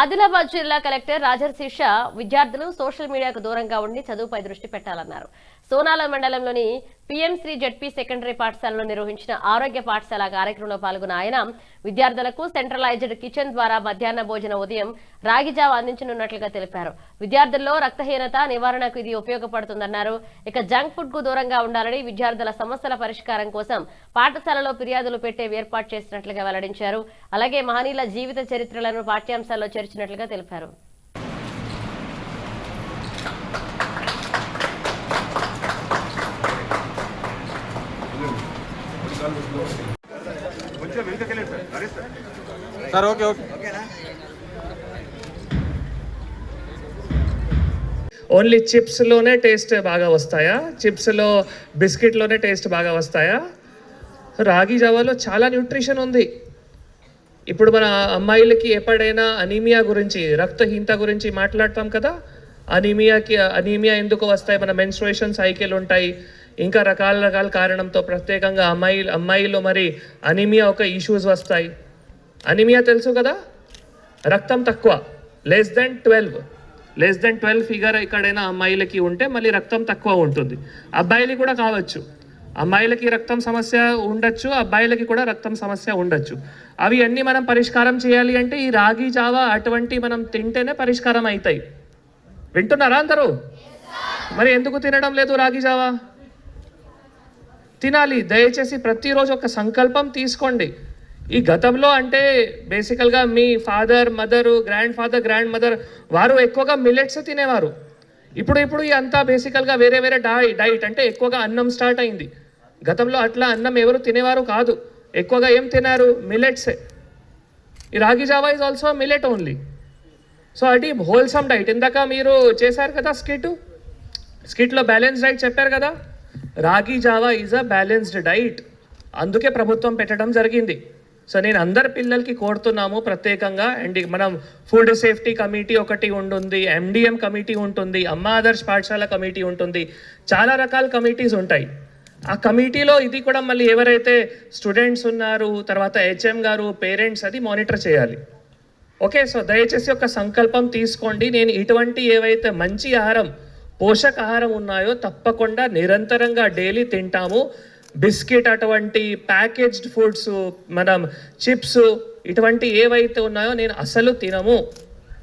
ఆదిలాబాద్ జిల్లా కలెక్టర్ రాజర్షి షా విద్యార్థులు సోషల్ మీడియాకు దూరంగా ఉండి చదువుపై దృష్టి పెట్టాలన్నారు. సోనాల మండలంలోని పీఎం3 జెడ్పీ సెకండరీ పాఠశాలలో నిర్వహించిన ఆరోగ్య పాఠశాల కార్యక్రమంలో పాల్గొన్న ఆయన విద్యార్థులకు సెంట్రలైజ్డ్ కిచెన్ ద్వారా మధ్యాహ్న భోజన ఉదయం రాగిజావ అందించనున్నట్లుగా తెలిపారు. విద్యార్థుల్లో రక్తహీనత నివారణకు ఇది ఉపయోగపడుతుందన్నారు. ఇక జంక్ ఫుడ్ కు దూరంగా ఉండాలని విద్యార్థుల సమస్యల పరిష్కారం కోసం పాఠశాలలో ఫిర్యాదులు పెట్టే ఏర్పాటు చేసినట్లుగా వెల్లడించారు. అలాగే మహనీయుల జీవిత చరిత్రలను పాఠ్యాంశాల్లో చేర్చినట్లుగా తెలిపారు. సార్ ఓకే ఓకే ఓన్లీ చిప్స్లోనే టేస్ట్ బాగా వస్తాయా, చిప్స్లో బిస్కెట్లోనే టేస్ట్ బాగా వస్తాయా? రాగి జావాలో చాలా న్యూట్రిషన్ ఉంది. ఇప్పుడు మన అమ్మాయిలకి ఎప్పుడైనా అనీమియా గురించి, రక్తహీనత గురించి మాట్లాడతాం కదా. అనీమియా ఎందుకు వస్తాయి? మన మెన్స్ట్రుయేషన్ సైకిల్ ఉంటాయి, ఇంకా రకాల కారణంతో ప్రత్యేకంగా అమ్మాయిలో మరి అనీమియా ఒక ఇష్యూస్ వస్తాయి. అనీమియా తెలుసు కదా, రక్తం తక్కువ, లెస్ దెన్ 12 ఫిగర్ ఎక్కడైనా అమ్మాయిలకి ఉంటే మళ్ళీ రక్తం తక్కువ ఉంటుంది. అబ్బాయిలకి కూడా కావచ్చు, అమ్మాయిలకి రక్తం సమస్య ఉండొచ్చు, అబ్బాయిలకి కూడా రక్తం సమస్య ఉండొచ్చు. అవి అన్నీ మనం పరిష్కారం చేయాలి అంటే ఈ రాగి జావా అటువంటి మనం తింటేనే పరిష్కారం అవుతాయి. వింటున్నారా అందరూ? మరి ఎందుకు తినడం లేదు రాగి జావా? తినాలి. దయచేసి ప్రతిరోజు ఒక సంకల్పం తీసుకోండి. ఈ గతంలో అంటే బేసికల్గా మీ ఫాదర్ మదరు, గ్రాండ్ మదర్ వారు ఎక్కువగా మిల్లెట్స్ తినేవారు. ఇప్పుడు అంతా బేసికల్గా వేరే డైట్ అంటే ఎక్కువగా అన్నం స్టార్ట్ అయింది. గతంలో అట్లా అన్నం ఎవరు తినేవారు కాదు. ఎక్కువగా ఏం తినారు? మిల్లెట్సే. ఈ రాగి Java is also millet only. So అది హోల్సమ్ డైట్. ఇందాక మీరు చేశారు కదా స్కిట్లో బ్యాలెన్స్ డైట్ చెప్పారు కదా. రాగి Java is a balanced diet. అందుకే ప్రభుత్వం పెట్టడం జరిగింది. సో నేను అందరి పిల్లలకి కోరుతున్నాము ప్రత్యేకంగా. అండ్ మనం ఫుడ్ సేఫ్టీ కమిటీ ఒకటి ఉంటుంది, MDM కమిటీ ఉంటుంది, అమ్మ ఆదర్శ్ పాఠశాల కమిటీ ఉంటుంది, చాలా రకాల కమిటీస్ ఉంటాయి. ఆ కమిటీలో ఇది కూడా మళ్ళీ ఎవరైతే స్టూడెంట్స్ ఉన్నారు, తర్వాత HM గారు, పేరెంట్స్ అది మానిటర్ చేయాలి. ఓకే, సో దయచేసి ఒక సంకల్పం తీసుకోండి. నేను ఇటువంటి ఏవైతే మంచి ఆహారం, పోషకాహారం ఉన్నాయో తప్పకుండా నిరంతరంగా డైలీ తింటాము. బిస్కెట్ అటువంటి ప్యాకేజ్డ్ ఫుడ్స్, మనం చిప్స్ ఇటువంటి ఏవైతే ఉన్నాయో నేను అసలు తినము.